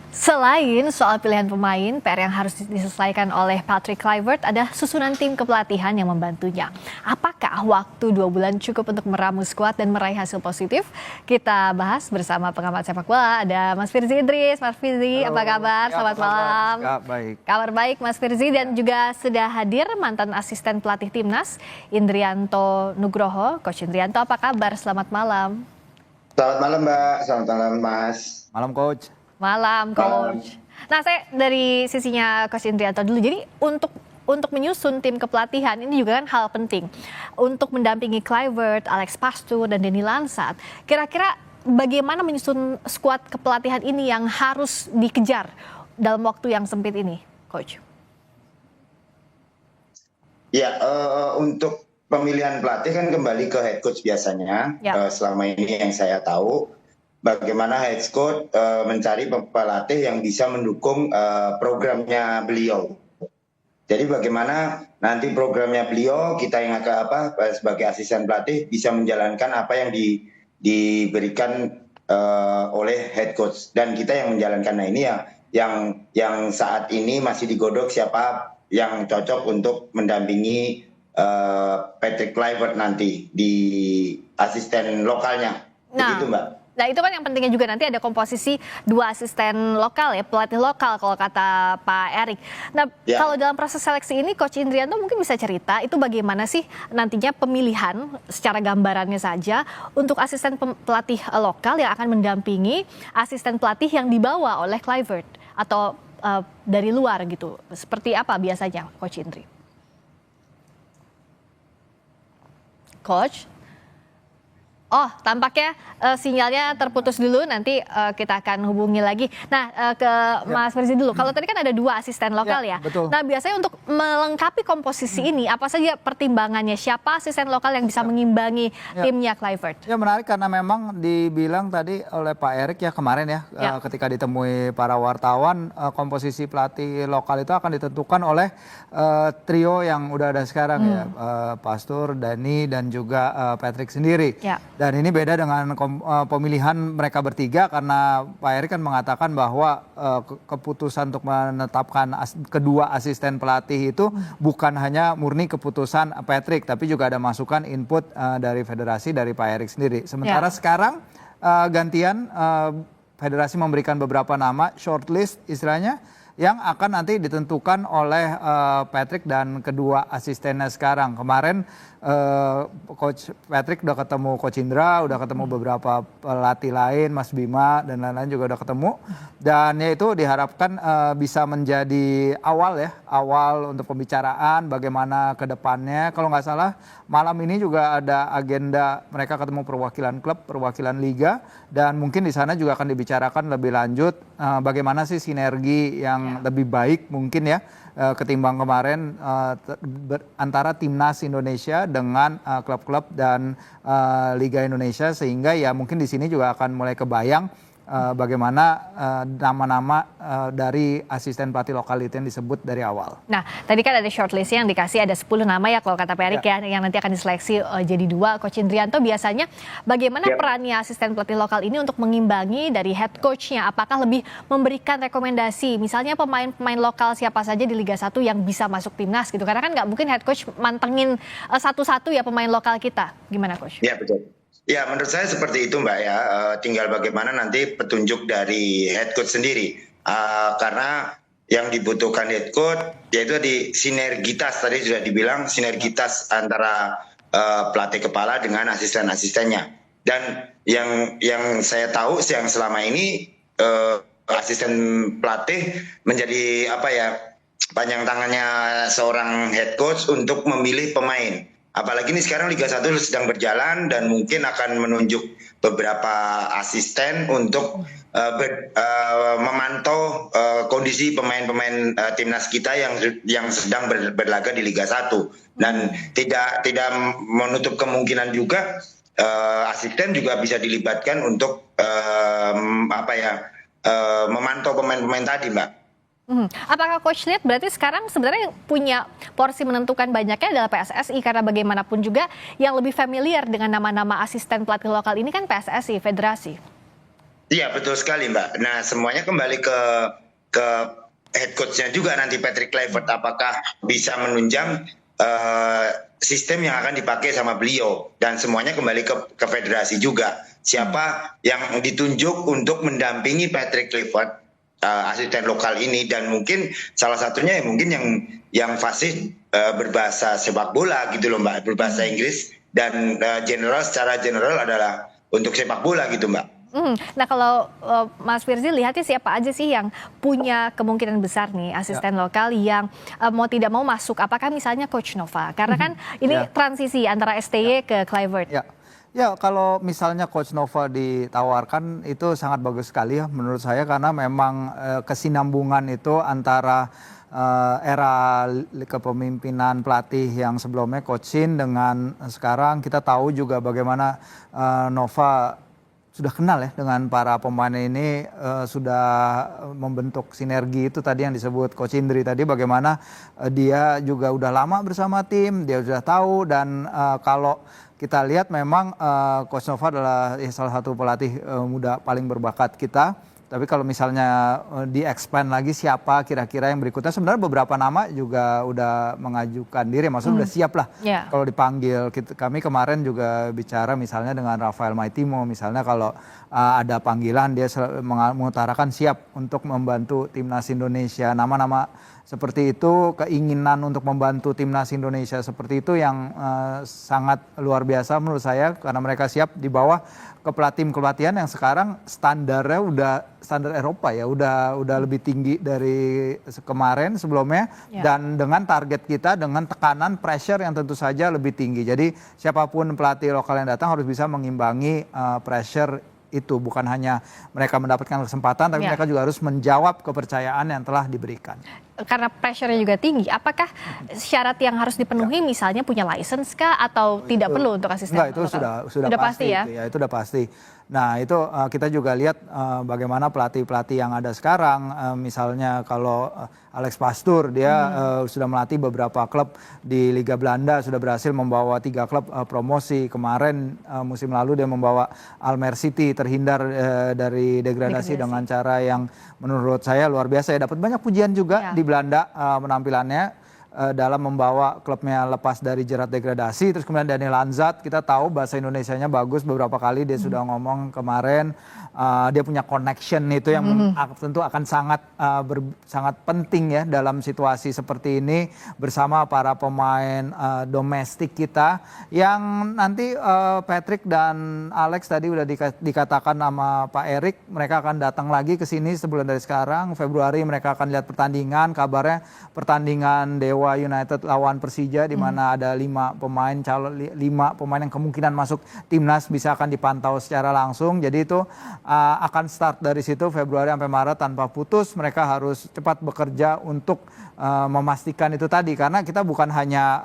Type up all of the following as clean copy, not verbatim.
Selain soal pilihan pemain, PR yang harus diselesaikan oleh Patrick Kluivert ada susunan tim kepelatihan yang membantunya. Apakah waktu 2 bulan cukup untuk meramu skuad dan meraih hasil positif? Kita bahas bersama pengamat sepak bola, ada Mas Firzi Idris. Mas Firzi, apa kabar? Selamat malam. Baik. Kabar baik Mas Firzi, dan juga sudah hadir mantan asisten pelatih Timnas, Indrianto Nugroho. Coach Indrianto, apa kabar? Selamat malam. Selamat malam Mbak, selamat malam Mas. Malam Coach. Malam, Coach. Nah, saya dari sisinya Coach Indrianto dulu. Jadi untuk menyusun tim kepelatihan ini juga kan hal penting. Untuk mendampingi Kluivert, Alex Pastoor, dan Denny Lansat. Kira-kira bagaimana menyusun skuad kepelatihan ini yang harus dikejar dalam waktu yang sempit ini, Coach? Ya, untuk pemilihan pelatih kan kembali ke head coach biasanya. Ya. Selama ini yang saya tahu, bagaimana head coach mencari pelatih yang bisa mendukung programnya beliau. Jadi bagaimana nanti programnya beliau, kita yang sebagai asisten pelatih bisa menjalankan apa yang diberikan oleh head coach, dan kita yang menjalankan. Nah, ini yang saat ini masih digodok siapa yang cocok untuk mendampingi Patrick Kluivert nanti di asisten lokalnya. Begitu Mbak. Nah, itu kan yang pentingnya juga, nanti ada komposisi 2 asisten lokal ya, pelatih lokal kalau kata Pak Erik. Nah, ya, kalau dalam proses seleksi ini Coach Indrianto mungkin bisa cerita itu bagaimana sih nantinya pemilihan secara gambarannya saja untuk asisten pelatih lokal yang akan mendampingi asisten pelatih yang dibawa oleh Kluivert atau dari luar gitu. Seperti apa biasanya Coach Indri? Coach? Oh, tampaknya sinyalnya terputus dulu, nanti kita akan hubungi lagi. Nah, ke Mas Firzi dulu. Kalau tadi kan ada 2 asisten lokal ya. Betul. Nah, biasanya untuk melengkapi komposisi ini, apa saja pertimbangannya? Siapa asisten lokal yang bisa mengimbangi timnya Kluivert? Ya, menarik karena memang dibilang tadi oleh Pak Erik ya kemarin ya, ketika ditemui para wartawan, komposisi pelatih lokal itu akan ditentukan oleh trio yang udah ada sekarang ya, Pastoor, Denny, dan juga Patrick sendiri. Ya. Dan ini beda dengan pemilihan mereka bertiga karena Pak Erik kan mengatakan bahwa keputusan untuk menetapkan kedua asisten pelatih itu bukan hanya murni keputusan Patrick, tapi juga ada masukan input dari federasi, dari Pak Erik sendiri. Sementara sekarang gantian federasi memberikan beberapa nama shortlist istilahnya yang akan nanti ditentukan oleh Patrick dan kedua asistennya sekarang. Kemarin Coach Patrick udah ketemu Coach Indra, udah ketemu beberapa pelatih lain, Mas Bima dan lain-lain juga udah ketemu. Dan ya itu diharapkan bisa menjadi awal untuk pembicaraan bagaimana ke depannya. Kalau nggak salah malam ini juga ada agenda mereka ketemu perwakilan klub, perwakilan liga, dan mungkin di sana juga akan dibicarakan lebih lanjut bagaimana sih sinergi yang lebih baik mungkin ya ketimbang kemarin antara Timnas Indonesia dengan klub-klub dan Liga Indonesia, sehingga ya mungkin di sini juga akan mulai kebayang bagaimana nama-nama dari asisten pelatih lokal itu yang disebut dari awal. Nah, tadi kan ada shortlist yang dikasih, ada 10 nama ya kalau kata Pak Erik ya, yang nanti akan diseleksi jadi 2. Coach Indrianto, biasanya bagaimana perannya asisten pelatih lokal ini untuk mengimbangi dari head coach-nya? Apakah lebih memberikan rekomendasi, misalnya pemain-pemain lokal siapa saja di Liga 1 yang bisa masuk timnas gitu? Karena kan nggak mungkin head coach mantengin satu-satu ya pemain lokal kita. Gimana Coach? Ya, betul. Ya, menurut saya seperti itu Mbak ya, tinggal bagaimana nanti petunjuk dari head coach sendiri. Karena yang dibutuhkan head coach yaitu di sinergitas, tadi sudah dibilang sinergitas antara pelatih kepala dengan asisten-asistennya. Dan yang saya tahu yang selama ini asisten pelatih menjadi panjang tangannya seorang head coach untuk memilih pemain. Apalagi ini sekarang Liga 1 sedang berjalan dan mungkin akan menunjuk beberapa asisten untuk memantau kondisi pemain-pemain timnas kita yang sedang berlaga di Liga 1. Dan tidak menutup kemungkinan juga asisten juga bisa dilibatkan untuk memantau pemain-pemain tadi, Mbak. Apakah Coach lihat berarti sekarang sebenarnya punya porsi menentukan banyaknya adalah PSSI, karena bagaimanapun juga yang lebih familiar dengan nama-nama asisten pelatih lokal ini kan PSSI, federasi? Iya betul sekali Mbak. Nah semuanya kembali ke head coach-nya juga nanti Patrick Kluivert, apakah bisa menunjang sistem yang akan dipakai sama beliau, dan semuanya kembali ke federasi juga. Siapa yang ditunjuk untuk mendampingi Patrick Kluivert, asisten lokal ini, dan mungkin salah satunya ya mungkin yang fasih berbahasa sepak bola gitu loh Mbak, berbahasa Inggris, dan secara general adalah untuk sepak bola gitu Mbak. Nah kalau Mas Firzi lihatnya siapa aja sih yang punya kemungkinan besar nih asisten lokal yang mau tidak mau masuk? Apakah misalnya Coach Nova? Karena kan ini transisi antara STY ke Kluivert. Ya, kalau misalnya Coach Nova ditawarkan itu sangat bagus sekali ya menurut saya, karena memang kesinambungan itu antara era kepemimpinan pelatih yang sebelumnya Coach Shin dengan sekarang. Kita tahu juga bagaimana Nova sudah kenal ya dengan para pemain ini, sudah membentuk sinergi itu tadi yang disebut Coach Indri tadi, bagaimana dia juga udah lama bersama tim, dia sudah tahu, dan kalau kita lihat memang Coach Nova adalah salah satu pelatih muda paling berbakat kita. Tapi kalau misalnya di-expand lagi siapa kira-kira yang berikutnya, sebenarnya beberapa nama juga udah mengajukan diri, maksudnya udah siap lah kalau dipanggil. Kami kemarin juga bicara misalnya dengan Rafael Maitimo, misalnya kalau ada panggilan dia mengutarakan siap untuk membantu timnas Indonesia. Nama-nama seperti itu, keinginan untuk membantu timnas Indonesia seperti itu yang sangat luar biasa menurut saya, karena mereka siap di bawah tim pelatihan yang sekarang standarnya udah standar Eropa ya, udah lebih tinggi dari kemarin sebelumnya, dan dengan target kita dengan tekanan pressure yang tentu saja lebih tinggi. Jadi siapapun pelatih lokal yang datang harus bisa mengimbangi pressure itu, bukan hanya mereka mendapatkan kesempatan, tapi mereka juga harus menjawab kepercayaan yang telah diberikan. Karena pressure-nya juga tinggi, apakah syarat yang harus dipenuhi misalnya punya license kah atau tidak perlu untuk asisten? Enggak, itu sudah pasti ya. Itu udah pasti. Nah itu kita juga lihat bagaimana pelatih-pelatih yang ada sekarang, misalnya kalau Alex Pastoor dia sudah melatih beberapa klub di Liga Belanda, sudah berhasil membawa 3 klub promosi. Kemarin musim lalu dia membawa Almere City terhindar dari degradasi dengan cara yang menurut saya luar biasa ya. Dapat banyak pujian juga di Belanda penampilannya dalam membawa klubnya lepas dari jerat degradasi. Terus kemudian Daniel Anzat, kita tahu bahasa Indonesianya bagus, beberapa kali dia sudah ngomong kemarin. Dia punya connection itu yang tentu akan sangat penting ya dalam situasi seperti ini, bersama para pemain domestik kita yang nanti Patrick dan Alex tadi udah dikatakan sama Pak Erik, mereka akan datang lagi ke sini sebulan dari sekarang. Februari mereka akan lihat pertandingan, kabarnya pertandingan Dewa United lawan Persija, di mana ada 5 pemain yang kemungkinan masuk timnas bisa akan dipantau secara langsung. Jadi itu akan start dari situ Februari sampai Maret tanpa putus. Mereka harus cepat bekerja untuk memastikan itu tadi, karena kita bukan hanya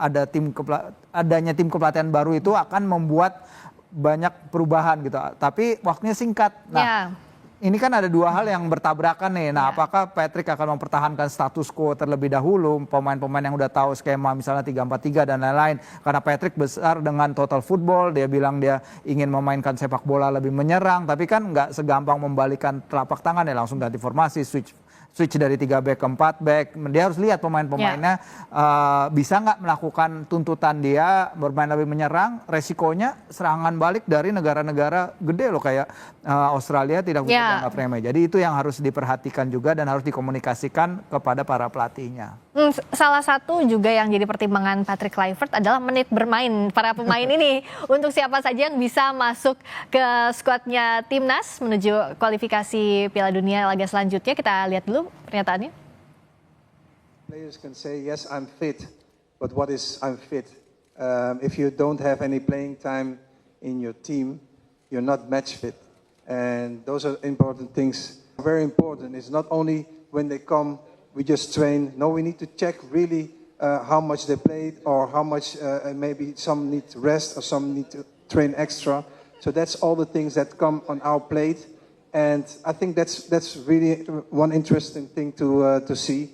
adanya tim kepelatihan baru itu akan membuat banyak perubahan gitu, tapi waktunya singkat. Nah, ini kan ada 2 hal yang bertabrakan nih. Nah, apakah Patrick akan mempertahankan status quo terlebih dahulu, pemain-pemain yang udah tahu skema misalnya 3-4-3 dan lain-lain. Karena Patrick besar dengan total football, dia bilang dia ingin memainkan sepak bola lebih menyerang, tapi kan nggak segampang membalikan telapak tangan ya, langsung ganti formasi, switch dari 3 back ke 4 back. Dia harus lihat pemain-pemainnya bisa nggak melakukan tuntutan dia bermain lebih menyerang. Resikonya serangan balik dari negara-negara gede loh, kayak Australia tidak bisa dianggap remeh. Jadi itu yang harus diperhatikan juga dan harus dikomunikasikan kepada para pelatihnya. Salah satu juga yang jadi pertimbangan Patrick Kluivert adalah menit bermain para pemain ini. Untuk siapa saja yang bisa masuk ke skuadnya timnas menuju kualifikasi Piala Dunia laga selanjutnya. Kita lihat dulu pernyataannya. Players can say yes, I'm fit, but what is I'm fit? If you don't have any playing time in your team, you're not match fit, and those are important things. Very important. It's not only when they come we just train. No, we need to check really how much they played, or how much maybe some need to rest or some need to train extra. So that's all the things that come on our plate. And I think that's really one interesting thing to see.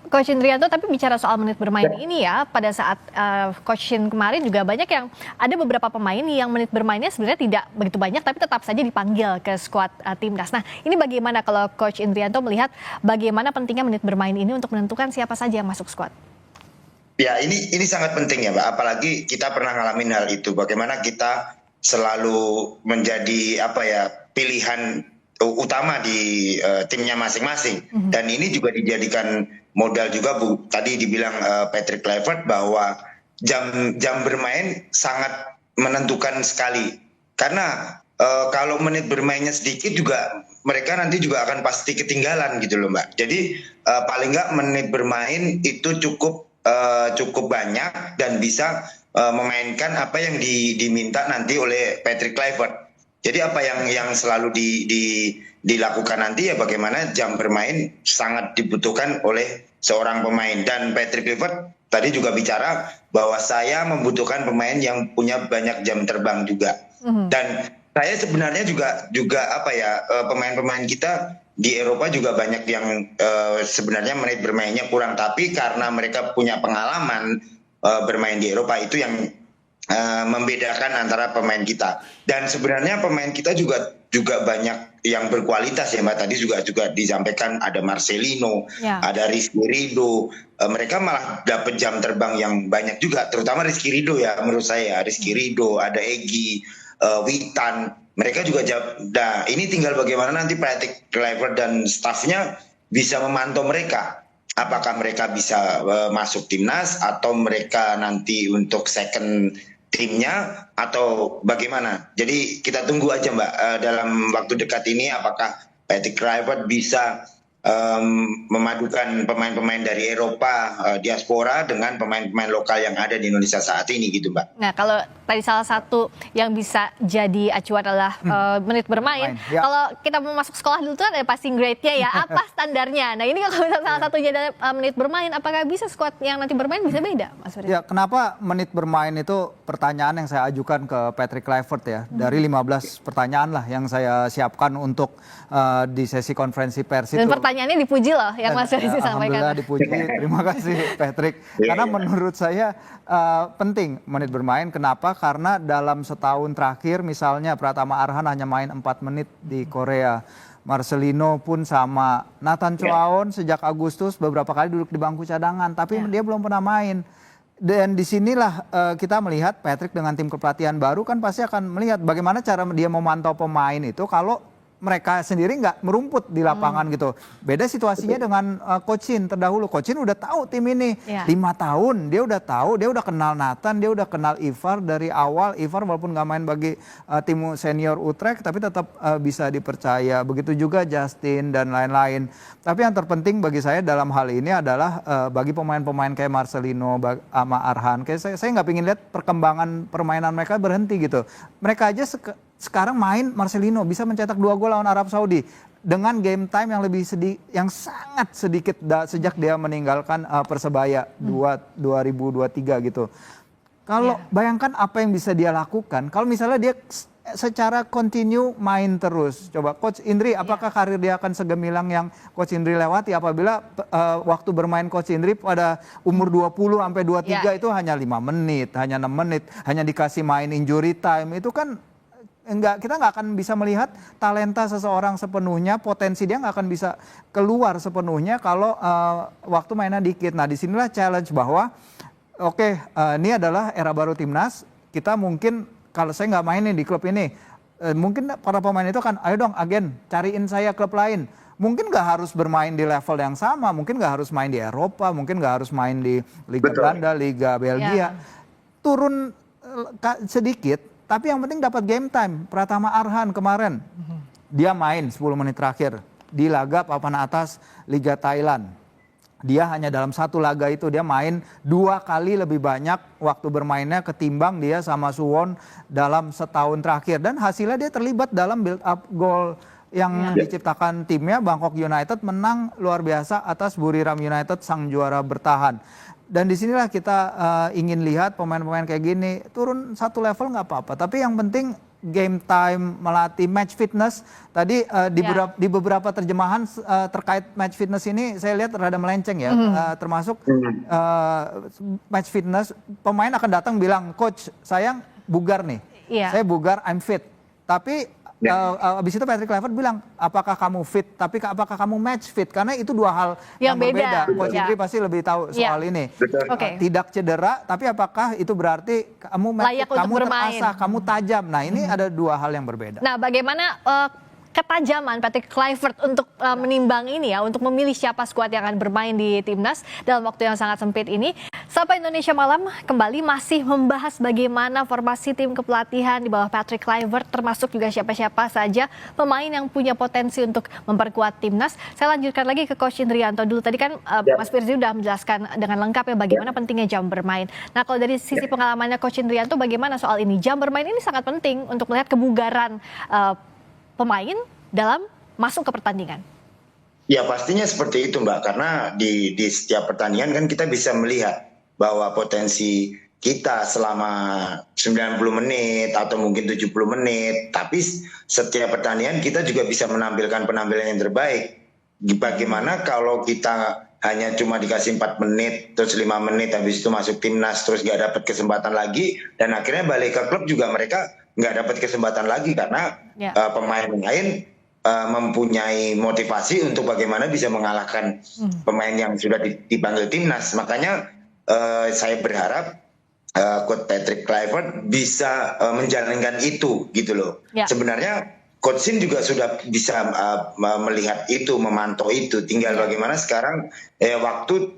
Coach Indrianto, tapi bicara soal menit bermain ini ya, pada saat Coach Shin kemarin juga banyak yang ada beberapa pemain yang menit bermainnya sebenarnya tidak begitu banyak, tapi tetap saja dipanggil ke skuad timnas. Nah, ini bagaimana kalau Coach Indrianto melihat bagaimana pentingnya menit bermain ini untuk menentukan siapa saja yang masuk skuad? Ya, ini sangat penting ya, Mbak. Apalagi kita pernah ngalamin hal itu. Bagaimana kita selalu menjadi pilihan utama di timnya masing-masing. Dan ini juga dijadikan modal juga, Bu. Tadi dibilang Patrick Kluivert bahwa jam bermain sangat menentukan sekali. Karena kalau menit bermainnya sedikit juga mereka nanti juga akan pasti ketinggalan gitu loh, Mbak. Jadi paling nggak menit bermain itu cukup banyak dan bisa memainkan apa yang diminta nanti oleh Patrick Kluivert. Jadi apa yang selalu dilakukan nanti ya bagaimana jam bermain sangat dibutuhkan oleh seorang pemain. Dan Patrick Kluivert tadi juga bicara bahwa saya membutuhkan pemain yang punya banyak jam terbang juga. Dan saya sebenarnya juga pemain-pemain kita di Eropa juga banyak yang sebenarnya menit bermainnya kurang, tapi karena mereka punya pengalaman bermain di Eropa itu yang membedakan antara pemain kita. Dan sebenarnya pemain kita juga banyak yang berkualitas ya, Mbak. Tadi juga disampaikan ada Marcelino, ada Rizky Ridho. Mereka malah dapat jam terbang yang banyak juga, terutama Rizky Ridho ya menurut saya. Rizky Ridho, ada Egy, Witan. Mereka juga nah, ini tinggal bagaimana nanti Patrick Kluivert dan stafnya bisa memantau mereka. Apakah mereka bisa masuk timnas atau mereka nanti untuk second timnya atau bagaimana. Jadi kita tunggu aja, Mbak, dalam waktu dekat ini apakah Patrick Kluivert bisa memadukan pemain-pemain dari Eropa diaspora dengan pemain-pemain lokal yang ada di Indonesia saat ini gitu, Mbak. Nah, kalau tadi salah satu yang bisa jadi acuan adalah menit bermain. Ya. Kalau kita mau masuk sekolah dulu tuh ada passing grade-nya ya, apa standarnya? Nah, ini kalau salah satunya adalah menit bermain, apakah bisa skuad yang nanti bermain bisa beda, Mas Firly? Ya, kenapa menit bermain itu pertanyaan yang saya ajukan ke Patrick Kluivert ya. Dari 15 pertanyaan lah yang saya siapkan untuk di sesi konferensi pers itu. Dan pertanyaannya dipuji loh yang Mas Firly sampaikan. Alhamdulillah dipuji. Terima kasih Patrick. Karena menurut saya penting menit bermain. Kenapa? Karena dalam setahun terakhir misalnya Pratama Arhan hanya main 4 menit di Korea. Marcelino pun sama. Nathan Choaon sejak Agustus beberapa kali duduk di bangku cadangan. Tapi dia belum pernah main. Dan disinilah kita melihat Patrick dengan tim kepelatihan baru kan pasti akan melihat bagaimana cara dia memantau pemain itu kalau mereka sendiri nggak merumput di lapangan gitu. Beda situasinya dengan Coach Shin terdahulu. Coach Shin udah tahu tim ini 5 tahun, dia udah tahu, dia udah kenal Nathan, dia udah kenal Ivar dari awal. Ivar walaupun nggak main bagi tim senior Utrecht, tapi tetap bisa dipercaya. Begitu juga Justin dan lain-lain. Tapi yang terpenting bagi saya dalam hal ini adalah bagi pemain-pemain kayak Marcelino, sama Arhan. Kayak saya nggak pingin lihat perkembangan permainan mereka berhenti gitu. Mereka aja sekarang main Marcelino bisa mencetak 2 gol lawan Arab Saudi dengan game time yang sangat sedikit sejak dia meninggalkan Persebaya 2023 gitu. Kalau bayangkan apa yang bisa dia lakukan kalau misalnya dia secara kontinu main terus. Coba Coach Indri, apakah karir dia akan segemilang yang Coach Indri lewati apabila waktu bermain Coach Indri pada umur 20 sampai 23 itu hanya 5 menit, hanya 6 menit, hanya dikasih main injury time. Itu kan kita nggak akan bisa melihat talenta seseorang sepenuhnya, potensi dia nggak akan bisa keluar sepenuhnya kalau waktu mainnya dikit. Nah disinilah challenge bahwa ini adalah era baru timnas, kita mungkin kalau saya nggak main nih di klub ini, mungkin para pemain itu kan ayo dong agen cariin saya klub lain. Mungkin nggak harus bermain di level yang sama, mungkin nggak harus main di Eropa, mungkin nggak harus main di Liga Belanda, Liga Belgia. Turun sedikit. Tapi yang penting dapat game time. Pratama Arhan kemarin, dia main 10 menit terakhir di laga papan atas Liga Thailand. Dia hanya dalam 1 laga itu dia main 2 kali lebih banyak waktu bermainnya ketimbang dia sama Suwon dalam setahun terakhir. Dan hasilnya dia terlibat dalam build up goal yang diciptakan timnya. Bangkok United menang luar biasa atas Buriram United sang juara bertahan. Dan disinilah kita ingin lihat pemain-pemain kayak gini turun 1 level nggak apa-apa. Tapi yang penting game time, melatih match fitness. Tadi di beberapa terjemahan terkait match fitness ini saya lihat rada melenceng ya, termasuk match fitness pemain akan datang bilang, coach saya bugar nih, saya bugar, I'm fit. Tapi abis itu Patrick Kluivert bilang, apakah kamu fit, tapi apakah kamu match fit? Karena itu dua hal yang berbeda. Coach Indri pasti lebih tahu soal ini. Tidak cedera, tapi apakah itu berarti kamu match fit, kamu terasah, kamu tajam. Nah ini ada dua hal yang berbeda. Nah bagaimana ketajaman Patrick Kluivert untuk menimbang ini ya, untuk memilih siapa skuad yang akan bermain di timnas dalam waktu yang sangat sempit ini. Sapa Indonesia Malam kembali masih membahas bagaimana formasi tim kepelatihan di bawah Patrick Kluivert, termasuk juga siapa-siapa saja pemain yang punya potensi untuk memperkuat timnas. Saya lanjutkan lagi ke Coach Indrianto dulu. Tadi kan Mas Firzi sudah menjelaskan dengan lengkap ya bagaimana pentingnya jam bermain. Nah kalau dari sisi pengalamannya Coach Indrianto bagaimana soal ini? Jam bermain ini sangat penting untuk melihat kebugaran pemain dalam masuk ke pertandingan. Ya pastinya seperti itu Mbak, karena di setiap pertandingan kan kita bisa melihat bahwa potensi kita selama 90 menit atau mungkin 70 menit, tapi setiap pertandingan kita juga bisa menampilkan penampilan yang terbaik. Bagaimana kalau kita hanya cuma dikasih 4 menit, terus 5 menit, habis itu masuk timnas, terus nggak dapat kesempatan lagi, dan akhirnya balik ke klub juga mereka nggak dapat kesempatan lagi, karena pemain lain mempunyai motivasi untuk bagaimana bisa mengalahkan pemain yang sudah dipanggil timnas. Makanya saya berharap Coach Patrick Kluivert bisa menjalankan itu gitu loh. Sebenarnya Coach Shin juga sudah bisa melihat itu, memantau itu. Tinggal bagaimana sekarang waktu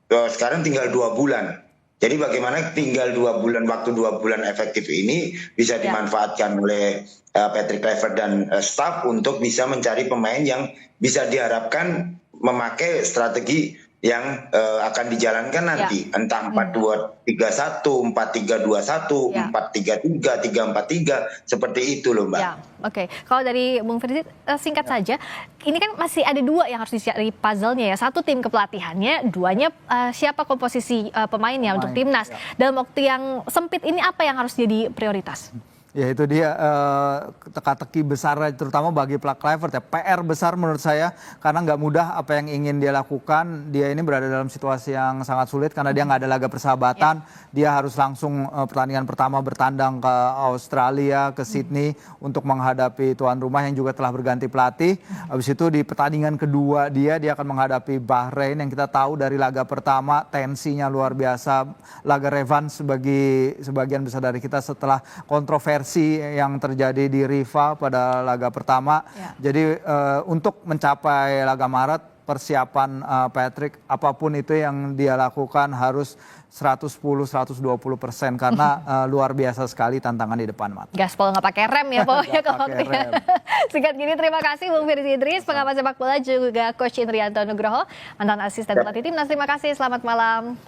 sekarang tinggal 2 bulan. Jadi bagaimana tinggal 2 bulan, waktu 2 bulan efektif ini bisa dimanfaatkan oleh Patrick Kluivert dan staff untuk bisa mencari pemain yang bisa diharapkan memakai strategi yang akan dijalankan nanti, entah 4-2-3-1, 4-3-2-1, 4-3-3, 3-4-3, seperti itu loh Mbak. Oke. Kalau dari Bung Firzi singkat saja, ini kan masih ada 2 yang harus dicari puzzle-nya ya. 1 tim kepelatihannya, 2-nya siapa komposisi pemainnya untuk timnas. Dalam waktu yang sempit ini apa yang harus jadi prioritas? Ya itu dia teka-teki besar terutama bagi Kluivert ya. PR besar menurut saya karena nggak mudah apa yang ingin dia lakukan. Dia ini berada dalam situasi yang sangat sulit karena dia nggak ada laga persahabatan. Dia harus langsung pertandingan pertama bertandang ke Australia, ke Sydney untuk menghadapi tuan rumah yang juga telah berganti pelatih. Habis itu di pertandingan kedua dia akan menghadapi Bahrain yang kita tahu dari laga pertama tensinya luar biasa. Laga revanche bagi sebagian besar dari kita setelah kontroversi yang terjadi di Riva pada laga pertama. Jadi untuk mencapai laga Maret, persiapan Patrick apapun itu yang dia lakukan harus 110-120% karena luar biasa sekali tantangan di depan mata. Gaspol nggak pakai rem ya pokoknya ke waktunya. Singkat gini, terima kasih Bung Firzi Idris, pengamat sepak bola, juga Coach Indrianto Nugroho, mantan asisten pelatih timnas. Terima kasih, selamat malam.